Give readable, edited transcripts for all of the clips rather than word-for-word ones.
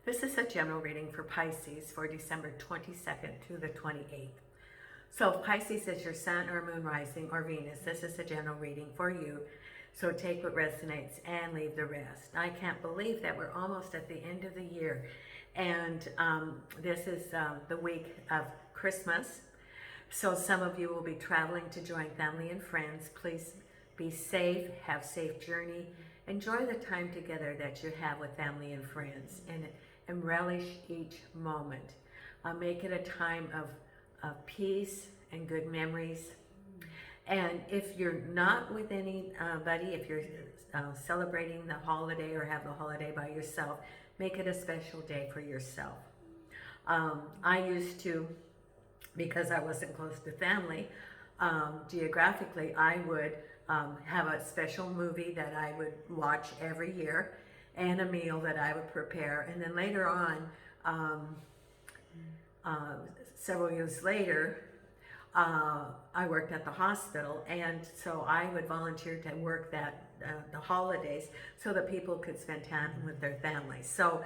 This is a general reading for Pisces for December 22nd to the 28th. So if Pisces is your sun or moon rising or Venus, this is a general reading for you. So take what resonates and leave the rest. I can't believe that we're almost at the end of the year. And this is the week of Christmas. So some of you will be traveling to join family and friends. Please be safe, have safe journey. Enjoy the time together that you have with family and friends, and relish each moment. Make it a time of peace and good memories. And if you're not with anybody, if you're celebrating the holiday or have the holiday by yourself, make it a special day for yourself. I used to, because I wasn't close to family, geographically, I would have a special movie that I would watch every year and a meal that I would prepare. And then later on, several years later, I worked at the hospital, and so I would volunteer to work the holidays so that people could spend time with their families. So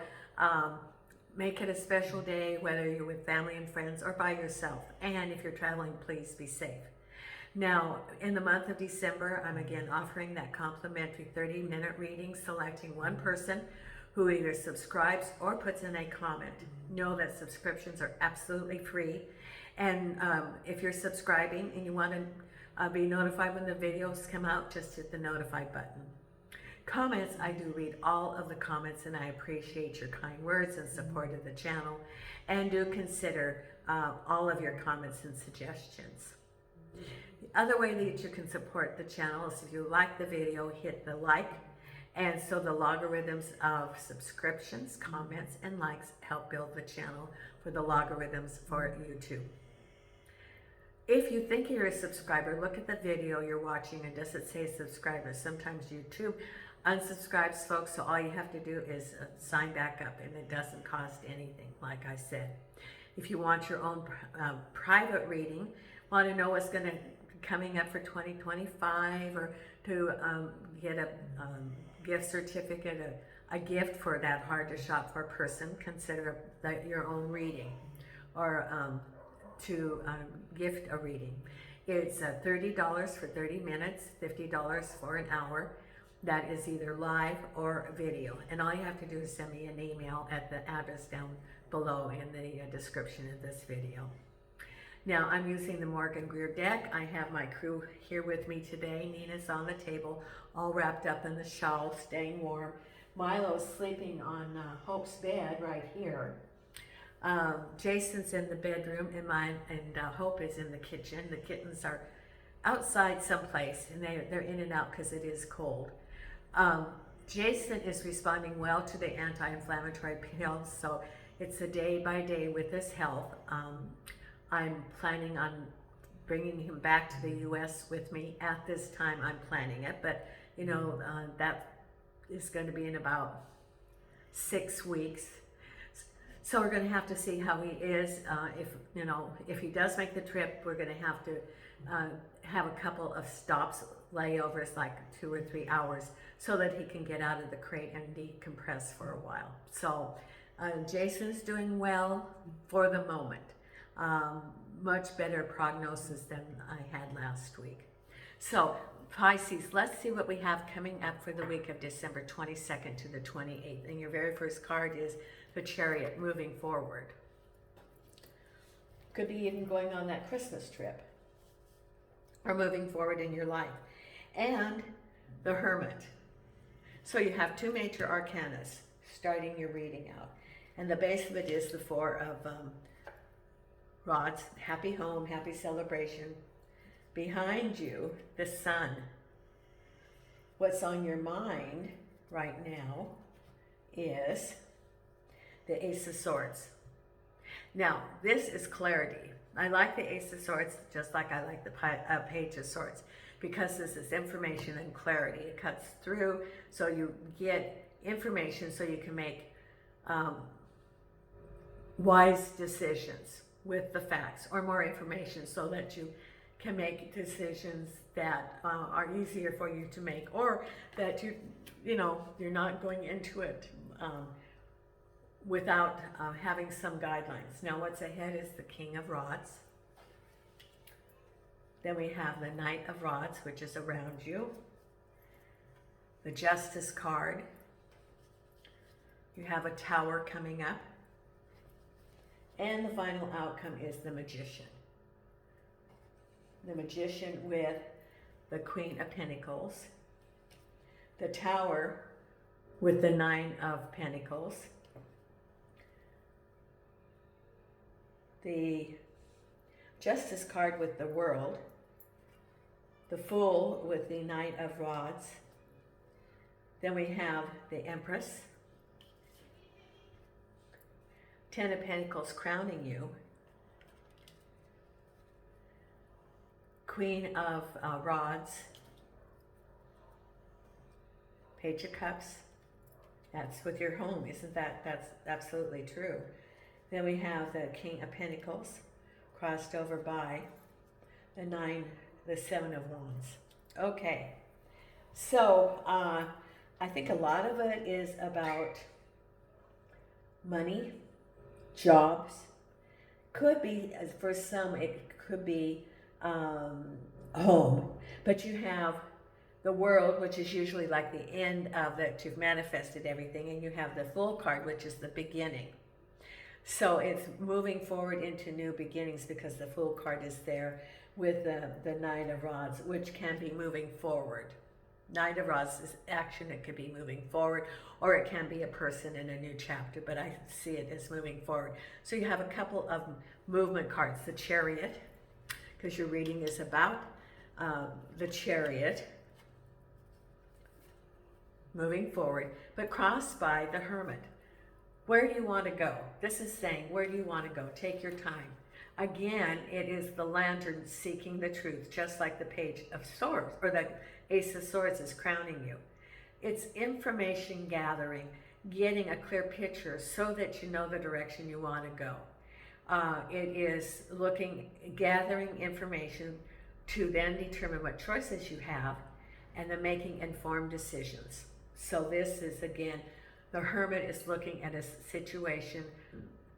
make it a special day, whether you're with family and friends or by yourself. And if you're traveling, please be safe. Now, in the month of December, I'm again offering that complimentary 30-minute reading, selecting one person who either subscribes or puts in a comment. Know that subscriptions are absolutely free. And if you're subscribing and you want to be notified when the videos come out, just hit the notify button. Comments, I do read all of the comments, and I appreciate your kind words and support of the channel. And do consider all of your comments and suggestions. The other way that you can support the channel is if you like the video, hit the like. And so the logarithms of subscriptions, comments, and likes help build the channel for the logarithms for YouTube. If you think you're a subscriber, look at the video you're watching and does it say subscriber? Sometimes YouTube unsubscribes folks, so all you have to do is sign back up, and it doesn't cost anything, like I said. If you want your own private reading, want to know what's going to coming up for 2025, or to get a gift certificate, a gift for that hard to shop for person, consider that your own reading, or to gift a reading. It's $30 for 30 minutes, $50 for an hour. That is either live or video. And all you have to do is send me an email at the address down below in the description of this video. Now, I'm using the Morgan Greer deck. I have my crew here with me today. Nina's on the table, all wrapped up in the shawl, staying warm. Milo's sleeping on Hope's bed right here. Jason's in the bedroom, and Hope is in the kitchen. The kittens are outside someplace, and they're in and out because it is cold. Jason is responding well to the anti-inflammatory pills, so it's a day by day with his health. I'm planning on bringing him back to the U.S. with me. At this time, I'm planning it, but you know, that is going to be in about 6 weeks. So we're going to have to see how he is. If he does make the trip, we're going to have to have a couple of stops, layovers, like 2 or 3 hours, so that he can get out of the crate and decompress for a while. So Jason's doing well for the moment. Much better prognosis than I had last week. So Pisces, let's see what we have coming up for the week of December 22nd to the 28th. And your very first card is the Chariot, moving forward. Could be even going on that Christmas trip, or moving forward in your life. And the Hermit. So you have two major arcanas starting your reading out. And the base of it is the Four of Rods, happy home, happy celebration. Behind you, the Sun. What's on your mind right now is the Ace of Swords. Now, this is clarity. I like the Ace of Swords just like I like the Page of Swords, because this is information and clarity. It cuts through, so you get information so you can make wise decisions with the facts, or more information so that you can make decisions that are easier for you to make, or that you're not going into it without having some guidelines. Now what's ahead is the King of Rods. Then we have the Knight of Rods, which is around you. The Justice card. You have a Tower coming up. And the final outcome is the Magician. The Magician with the Queen of Pentacles. The Tower with the Nine of Pentacles. The Justice card with the World. The Fool with the Knight of Rods. Then we have the Empress. Ten of Pentacles crowning you. Queen of Rods. Page of Cups. That's with your home, isn't that? That's absolutely true. Then we have the King of Pentacles crossed over by the Seven of Wands. Okay, so I think a lot of it is about money, jobs. Could be, for some, it could be home, but you have the World, which is usually like the end of that you've manifested everything, and you have the Fool card, which is the beginning. So it's moving forward into new beginnings because the Fool card is there with the Knight of Rods, which can be moving forward. Knight of Rods is action. It could be moving forward, or it can be a person in a new chapter, but I see it as moving forward. So you have a couple of movement cards. The Chariot, because your reading is about the Chariot, moving forward, but crossed by the Hermit. Where do you want to go? This is saying, where do you want to go? Take your time. Again, it is the Lantern seeking the truth, just like the Page of Swords, or the Ace of Swords is crowning you. It's information gathering, getting a clear picture so that you know the direction you want to go. It is gathering information to then determine what choices you have, and then making informed decisions. So this is, again, the Hermit is looking at a situation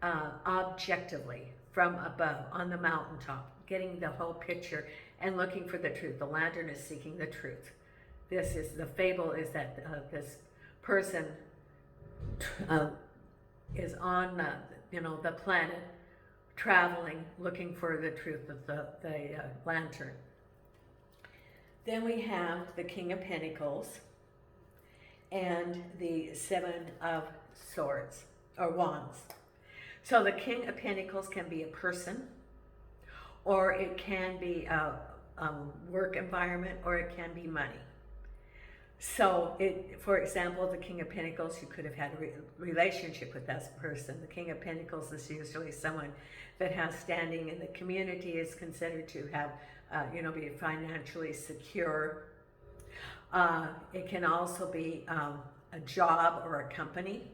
objectively from above on the mountaintop, getting the whole picture and looking for the truth. The Lantern is seeking the truth. This is the fable, is that this person is on the planet, traveling, looking for the truth of the Lantern. Then we have the King of Pentacles and the Seven of Swords, or Wands. So the King of Pentacles can be a person, or it can be a work environment, or it can be money. So for example, the King of Pentacles, you could have had a relationship with that person. The King of Pentacles is usually someone that has standing in the community, is considered to have, be financially secure. It can also be a job or a company.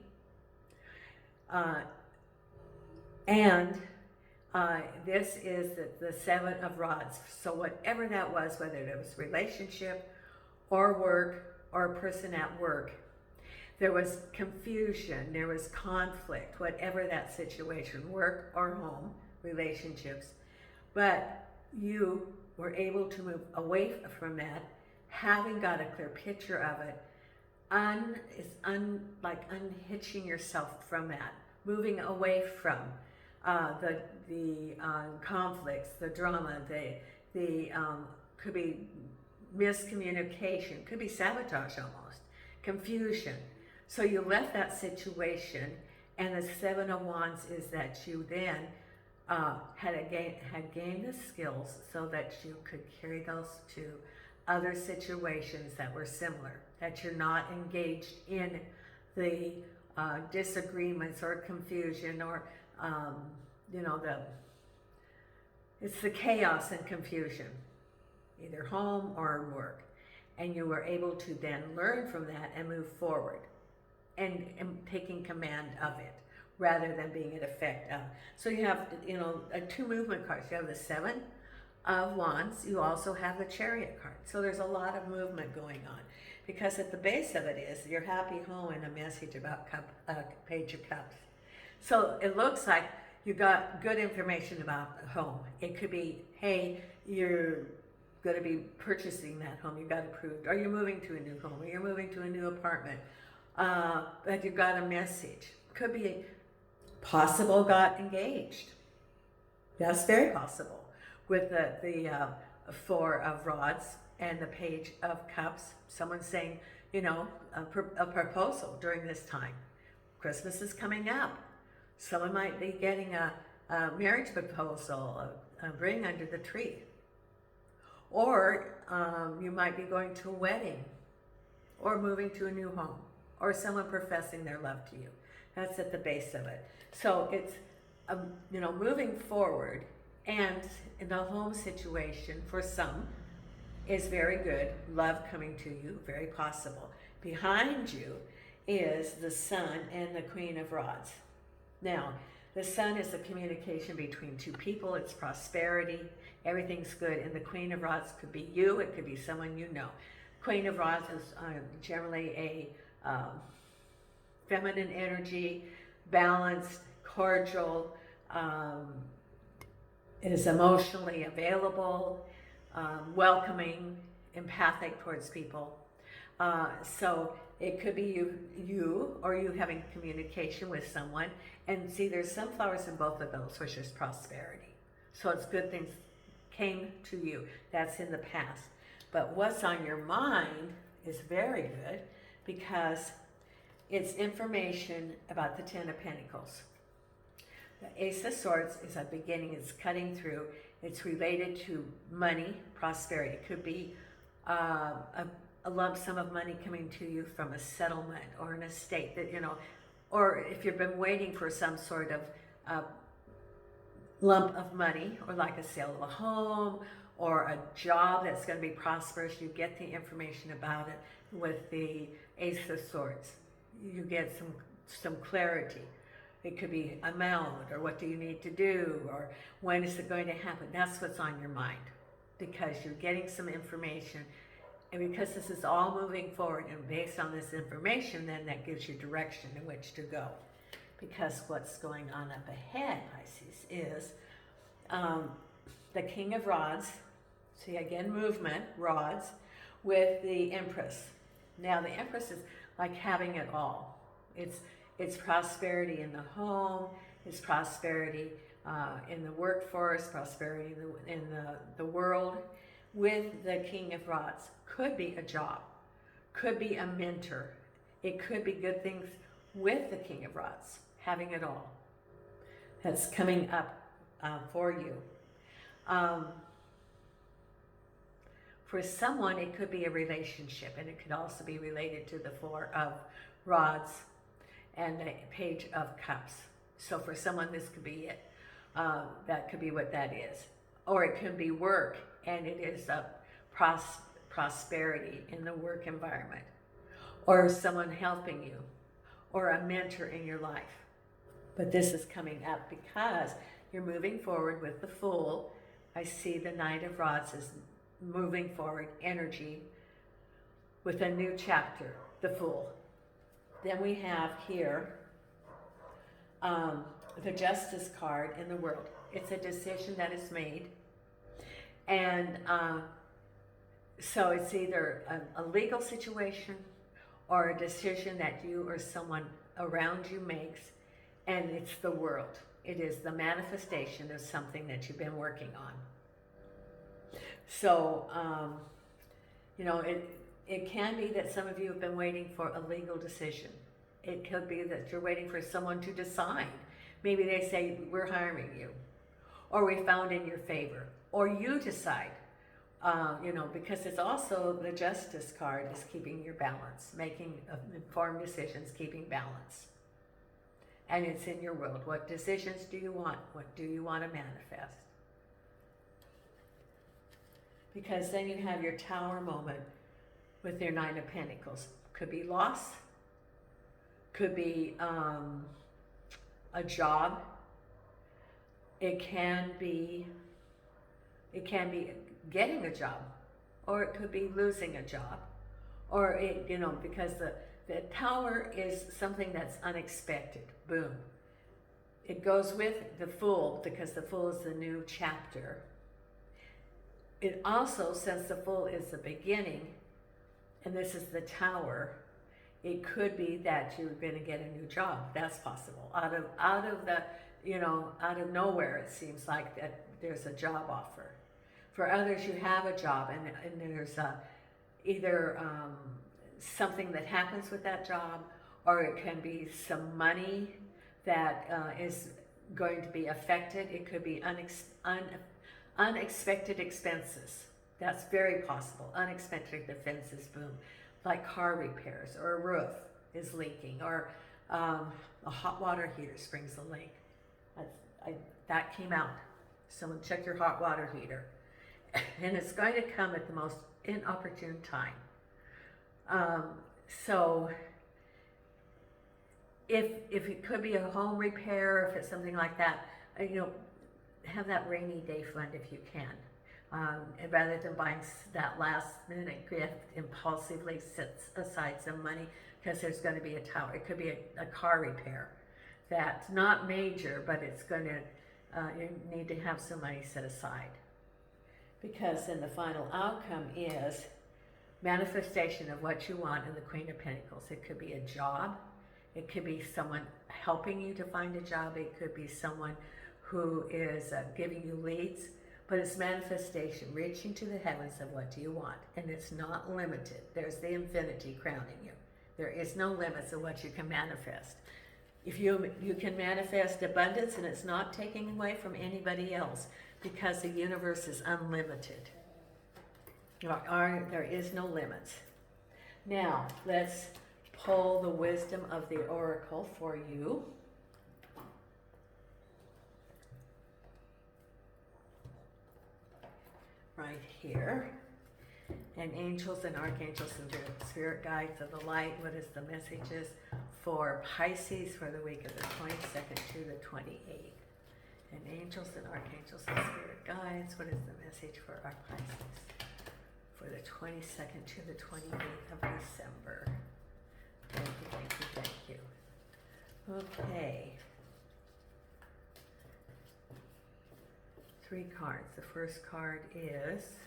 This is the Seven of Rods. So whatever that was, whether it was relationship or work or a person at work, there was confusion, there was conflict, whatever that situation, work or home, relationships. But you were able to move away from that, having got a clear picture of it, unhitching yourself from that, moving away from the conflicts, the drama, the could be miscommunication, could be sabotage almost, confusion. So you left that situation, and the Seven of Wands is that you then had gained the skills so that you could carry those to other situations that were similar, that you're not engaged in the disagreements or confusion or it's the chaos and confusion, either home or work. And you were able to then learn from that and move forward and taking command of it rather than being an effect of. So you have, two movement cards. You have the Seven of Wands. You also have the Chariot card. So there's a lot of movement going on, because at the base of it is your happy home and a message about Page of Cups. So it looks like you got good information about the home. It could be, hey, you're going to be purchasing that home, you got approved, or you're moving to a new home, or you're moving to a new apartment, but you got a message. Could be possible got engaged. That's very possible with the Four of Rods and the Page of Cups. Someone saying, you know, a proposal during this time. Christmas is coming up. Someone might be getting a marriage proposal, a ring under the tree. Or you might be going to a wedding, or moving to a new home, or someone professing their love to you. That's at the base of it. So it's, you know, moving forward, and in the home situation for some is very good. Love coming to you, very possible. Behind you is the Sun and the Queen of Rods. Now, the Sun is the communication between two people. It's prosperity. Everything's good. And the Queen of Rods could be you. It could be someone you know. Queen of Rods is generally a feminine energy, balanced, cordial, is emotionally available, welcoming, empathic towards people. So it could be you or you having communication with someone. And see, there's sunflowers in both of those, which is prosperity. So it's good things came to you. That's in the past. But what's on your mind is very good, because it's information about the Ten of Pentacles. The Ace of Swords is a beginning. It's cutting through. It's related to money, prosperity. It could be a lump sum of money coming to you from a settlement or an estate that, you know, or if you've been waiting for some sort of lump of money, or like a sale of a home or a job that's going to be prosperous, you get the information about it with the Ace of Swords. You get some clarity. It could be amount, or what do you need to do, or when is it going to happen. That's what's on your mind, because you're getting some information. And because this is all moving forward, and based on this information, then that gives you direction in which to go. Because what's going on up ahead, Pisces, is the King of Rods. See, again, movement, rods, with the Empress. Now, the Empress is like having it all. It's prosperity in the home, it's prosperity in the workforce, prosperity in the world. With the King of Rods, could be a job, could be a mentor. It could be good things with the King of Rods, having it all. That's coming up for you. For someone, it could be a relationship, and it could also be related to the Four of Rods and the Page of Cups. So for someone, this could be it. That could be what that is. Or it could be work, and it is a prosperity in the work environment. Or someone helping you, or a mentor in your life. But this is coming up because you're moving forward with the Fool. I see the Knight of Rods is moving forward, energy, with a new chapter, the Fool. Then we have here the Justice card in the world. It's a decision that is made. And so it's either a legal situation or a decision that you or someone around you makes, and it's the world. It is the manifestation of something that you've been working on. So, you know, it can be that some of you have been waiting for a legal decision. It could be that you're waiting for someone to decide. Maybe they say, we're hiring you, or we found in your favor, or you decide, you know, because it's also the Justice card is keeping your balance, making informed decisions, keeping balance. And it's in your world. What decisions do you want? What do you want to manifest? Because then you have your Tower moment with your Nine of Pentacles. Could be loss, could be a job. It can be getting a job, or it could be losing a job, or it, you know, because the Tower is something that's unexpected. Boom. it goes with the Fool, because the Fool is the new chapter. It also, since the Fool is the beginning, and this is the Tower, it could be that you're going to get a new job. That's possible. Out of the, out of nowhere, it seems like that there's a job offer. For others, you have a job, and there's either something that happens with that job, or it can be some money that is going to be affected. It could be unexpected expenses. That's very possible. Unexpected expenses, boom. Like car repairs, or a roof is leaking, or a hot water heater springs a leak. That came out. Someone check your hot water heater. And it's going to come at the most inopportune time. So if it could be a home repair, if it's something like that, have that rainy day fund if you can. And rather than buying that last minute gift, impulsively set aside some money, because there's going to be a tower. It could be a car repair that's not major, but it's going to, you need to have some money set aside. Because then the final outcome is manifestation of what you want in the Queen of Pentacles. It could be a job. It could be someone helping you to find a job. It could be someone who is giving you leads. But it's manifestation, reaching to the heavens of what do you want. And it's not limited. There's the infinity crowning you. There is no limits of what you can manifest. If you can manifest abundance, and it's not taking away from anybody else, because the universe is unlimited. There is no limits. Now, let's pull the wisdom of the oracle for you. Right here. And angels and archangels and spirit guides of the light. What is the messages for Pisces for the week of the 22nd to the 28th? And angels and archangels and spirit guides. What is the message for our Pisces for the 22nd to the 28th of December? Thank you, thank you, thank you. Okay. 3 cards. The first card is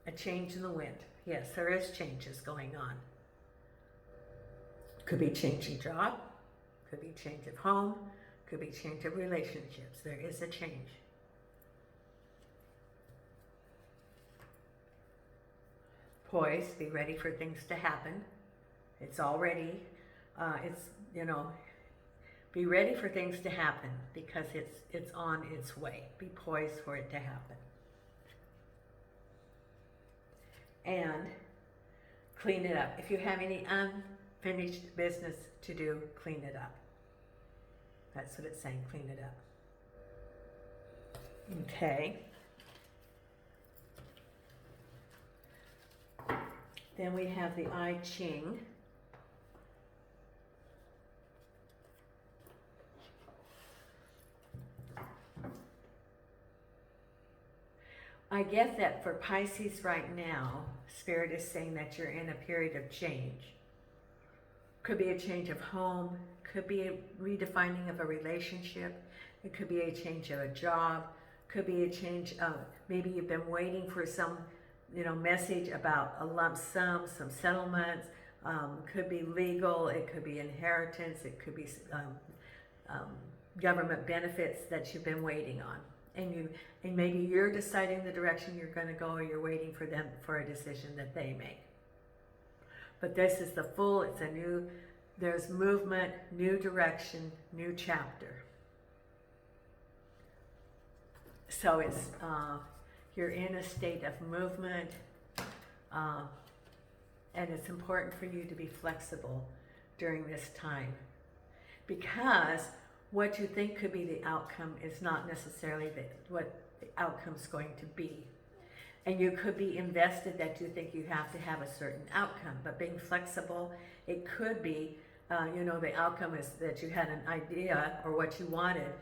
a change in the wind. Yes, there is changes going on. Could be change in job, could be change of home, could be change of relationships. There is a change. Poise, be ready for things to happen. It's already, be ready for things to happen, because it's on its way. Be poised for it to happen. And clean it up. If you have any unfinished business to do, clean it up. That's what it's saying, clean it up. Okay. Then we have the I Ching. I get that for Pisces right now, Spirit is saying that you're in a period of change. Could be a change of home, could be a redefining of a relationship, it could be a change of a job, could be a change of, maybe you've been waiting for some, message about a lump sum, some settlements, could be legal, it could be inheritance, it could be government benefits that you've been waiting on. And maybe you're deciding the direction you're going to go, or you're waiting for them for a decision that they make. But this is the Fool. It's there's movement, new direction, new chapter. So it's, you're in a state of movement, and it's important for you to be flexible during this time, because what you think could be the outcome is not necessarily what the outcome's going to be. And you could be invested that you think you have to have a certain outcome, but being flexible, it could be, the outcome is that you had an idea or what you wanted,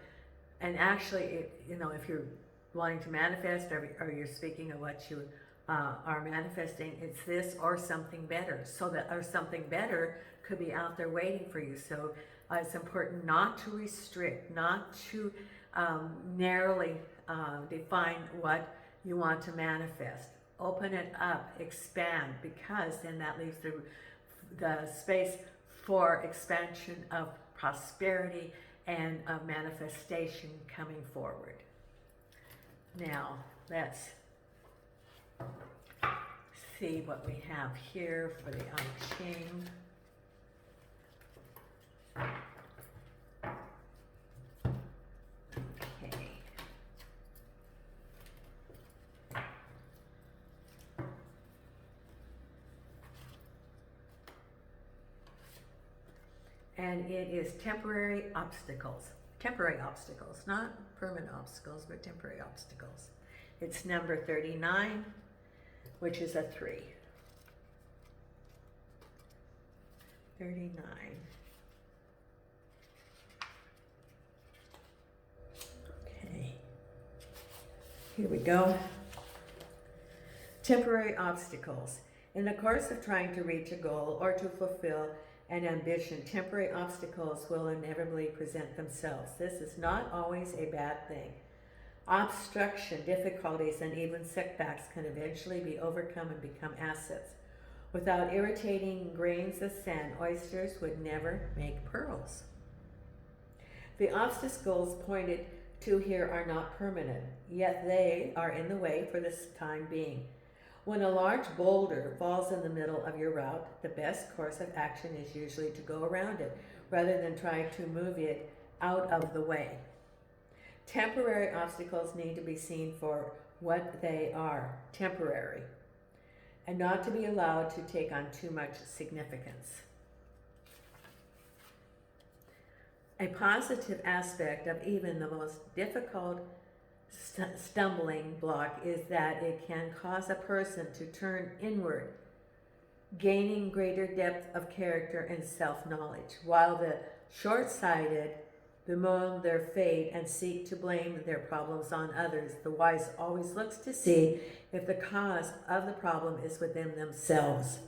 and actually, if you're wanting to manifest, or you're speaking of what you are manifesting, it's this or something better. Or something better could be out there waiting for you. So It's important not to restrict, not to narrowly define what you want to manifest. Open it up, expand, because then that leaves the space for expansion of prosperity and of manifestation coming forward. Now, let's see what we have here for the I Ching. Okay. And it is temporary obstacles. Temporary obstacles, not permanent obstacles, but temporary obstacles. It's number 39, which is a 3. 39. Okay. Here we go. Temporary obstacles. In the course of trying to reach a goal or to fulfill an ambition, temporary obstacles will inevitably present themselves. This is not always a bad thing. Obstruction, difficulties, and even setbacks can eventually be overcome and become assets. Without irritating grains of sand, oysters would never make pearls. The obstacles pointed to here are not permanent, yet they are in the way for this time being. When a large boulder falls in the middle of your route, the best course of action is usually to go around it, rather than try to move it out of the way. Temporary obstacles need to be seen for what they are, temporary, and not to be allowed to take on too much significance. A positive aspect of even the most difficult stumbling block is that it can cause a person to turn inward, gaining greater depth of character and self-knowledge, while the short-sighted bemoan their fate and seek to blame their problems on others. The wise always looks to see if the cause of the problem is within themselves.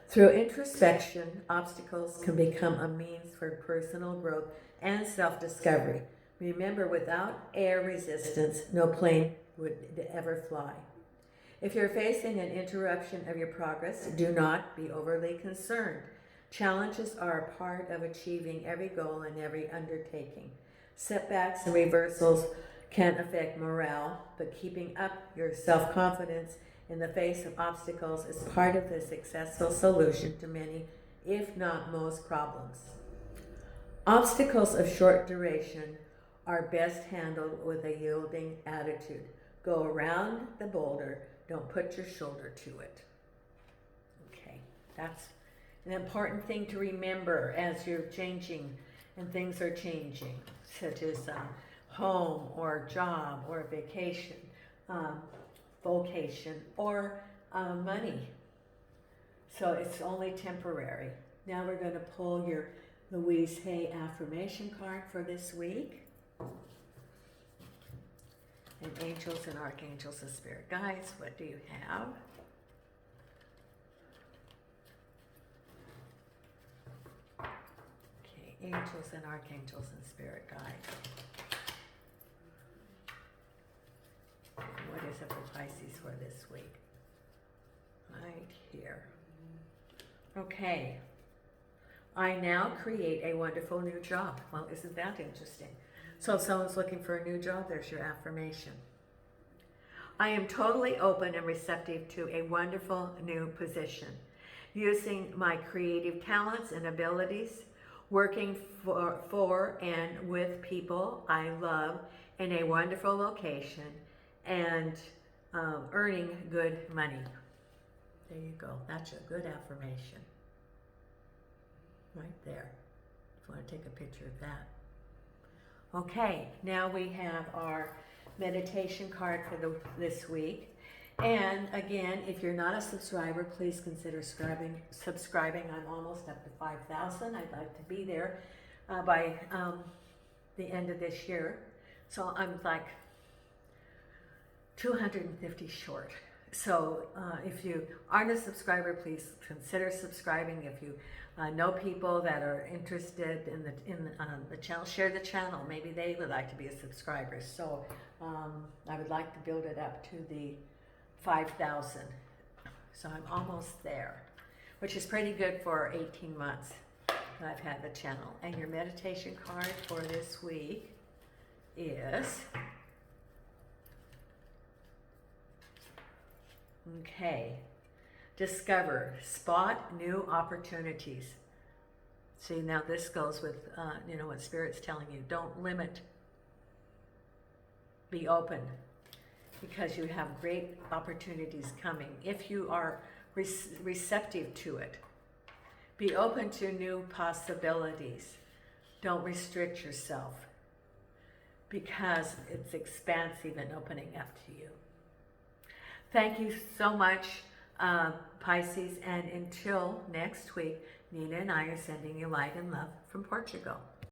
Through introspection, obstacles can become a means for personal growth and self-discovery. Remember, without air resistance, no plane would ever fly. If you're facing an interruption of your progress, do not be overly concerned. Challenges are a part of achieving every goal and every undertaking. Setbacks and reversals can affect morale, but keeping up your self-confidence in the face of obstacles is part of the successful solution to many, if not most, problems. Obstacles of short duration are best handled with a yielding attitude. Go around the boulder, don't put your shoulder to it. Okay, that's an important thing to remember as you're changing and things are changing, such as home or job or vacation, vocation, or money. So it's only temporary. Now we're going to pull your Louise Hay affirmation card for this week. And angels and archangels and spirit guides, what do you have? Okay, angels and archangels and spirit guides. What is it for Pisces for this week? Right here. Okay. I now create a wonderful new job. Well, isn't that interesting? So if someone's looking for a new job, there's your affirmation. I am totally open and receptive to a wonderful new position. Using my creative talents and abilities, working for and with people I love in a wonderful location, and earning good money. There you go. That's a good affirmation. Right there. If you want to take a picture of that. Okay, now we have our meditation card for this week. And again, if you're not a subscriber, please consider subscribing. I'm almost up to 5,000. I'd like to be there by the end of this year. So I'm like 250 short. So if you aren't a subscriber, please consider subscribing. If you know people that are interested in the channel, share the channel. Maybe they would like to be a subscriber. So I would like to build it up to the 5,000. So I'm almost there, which is pretty good for 18 months that I've had the channel. And your meditation card for this week is, okay, discover, spot new opportunities. See, now this goes with, you know, what Spirit's telling you. Don't limit. Be open, because you have great opportunities coming if you are receptive to it. Be open to new possibilities. Don't restrict yourself, because it's expansive and opening up to you. Thank you so much, Pisces, and until next week, Nina and I are sending you light and love from Portugal.